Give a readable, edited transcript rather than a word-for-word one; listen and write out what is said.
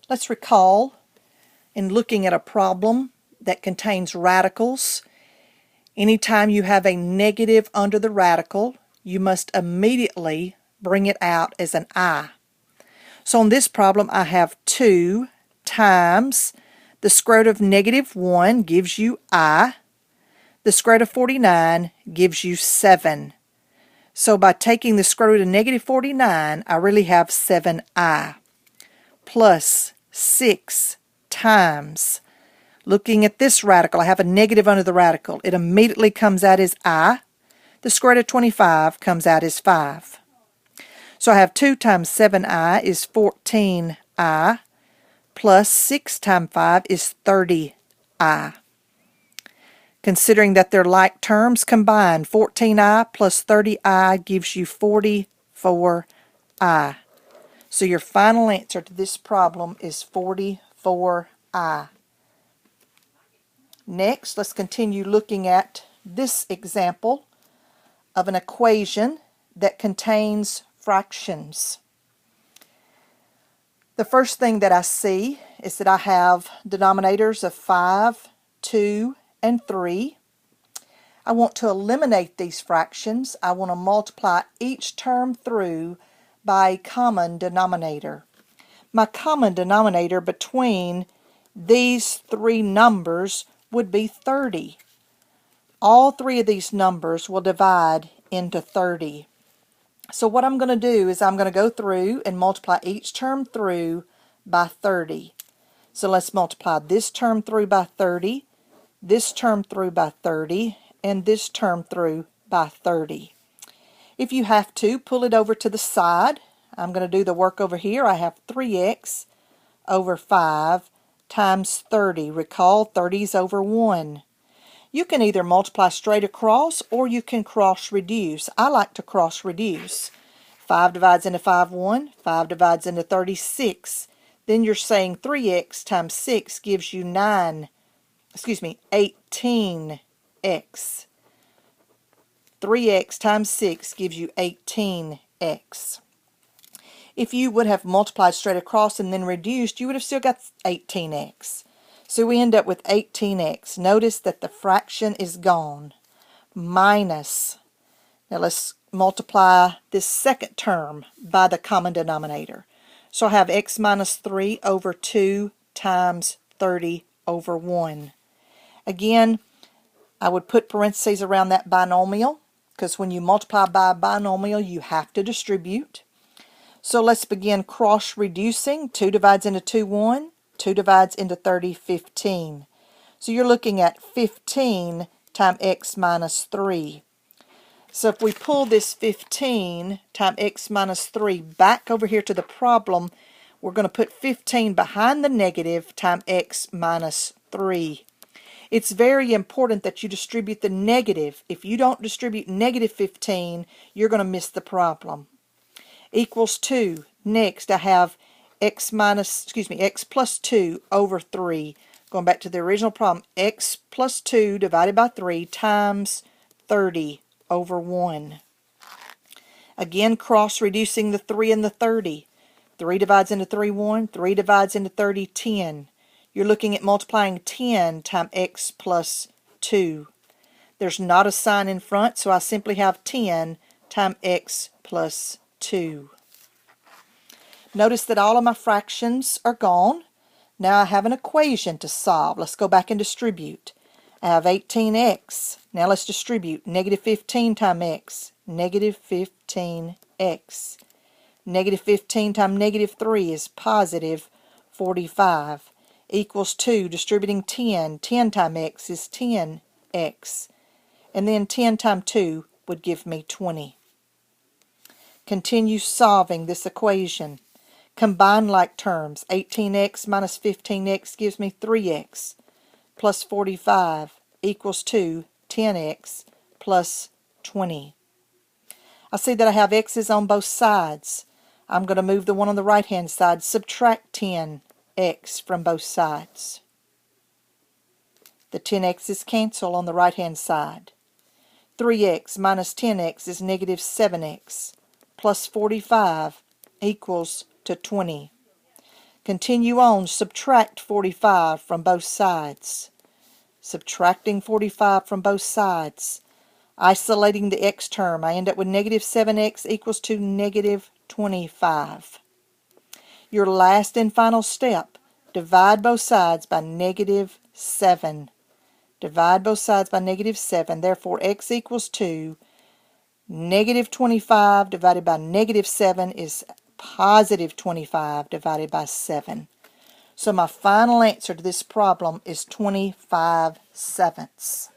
Let's recall in looking at a problem that contains radicals. Anytime you have a negative under the radical, you must immediately bring it out as an I. So on this problem, I have 2 times the square root of negative 1 gives you I. The square root of 49 gives you 7. So by taking the square root of negative 49, I really have 7I plus 6 times. Looking at this radical, I have a negative under the radical. It immediately comes out as I. The square root of 25 comes out as 5. So I have 2 times 7I is 14I plus 6 times 5 is 30I. Considering that they're like terms combined, 14I plus 30I gives you 44I. So your final answer to this problem is 44I. Next, let's continue looking at this example of an equation that contains fractions. The first thing that I see is that I have denominators of 5, 2, and 3. I want to eliminate these fractions. I want to multiply each term through by a common denominator. My common denominator between these 3 numbers would be 30. All 3 of these numbers will divide into 30. So what I'm going to do is I'm going to go through and multiply each term through by 30. So let's multiply this term through by 30, this term through by 30, and this term through by 30. If you have to, pull it over to the side. I'm going to do the work over here. I have 3x over 5 times 30. Recall 30 is over 1. You can either multiply straight across or you can cross reduce. I like to cross reduce. 5 divides into 5 1. 5 divides into 36. Then you're saying 3x times 6 gives you 18x. 3x times 6 gives you 18x. If you would have multiplied straight across and then reduced, you would have still got 18x. So we end up with 18x. Notice that the fraction is gone. Minus. Now let's multiply this second term by the common denominator. So I have x minus 3 over 2 times 30 over 1. Again, I would put parentheses around that binomial, because when you multiply by a binomial, you have to distribute. So let's begin cross-reducing. 2 divides into 2, 1. 2 divides into 30, 15. So you're looking at 15 times x minus 3. So if we pull this 15 times x minus 3 back over here to the problem, we're going to put 15 behind the negative times x minus 3. It's very important that you distribute the negative. If you don't distribute negative 15, you're going to miss the problem. Equals 2. Next, I have x plus 2 over 3. Going back to the original problem, x plus 2 divided by 3 times 30 over 1. Again, cross-reducing the 3 and the 30. 3 divides into 3, 1. 3 divides into 30, 10. You're looking at multiplying 10 times x plus 2. There's not a sign in front, so I simply have 10 times x plus 2. Notice that all of my fractions are gone. Now I have an equation to solve. Let's go back and distribute. I have 18x. Now let's distribute. Negative 15 times x. Negative 15x. Negative 15 times negative 3 is positive 45. Equals 2. Distributing 10. 10 times x is 10x. And then 10 times 2 would give me 20. Continue solving this equation. Combine like terms. 18x minus 15x gives me 3x plus 45 equals 10x plus 20. I see that I have x's on both sides. I'm going to move the one on the right hand side. Subtract 10x from both sides. The 10x's cancel on the right hand side. 3x minus 10x is negative 7x plus 45 equals to 20. Continue on, subtract 45 from both sides. Subtracting 45 from both sides. Isolating the x term, I end up with negative 7x equals to negative 25. Your last and final step, divide both sides by negative 7. Divide both sides by negative 7. Therefore, x equals to negative 25 divided by negative 7 is positive 25 divided by 7. So my final answer to this problem is 25/7.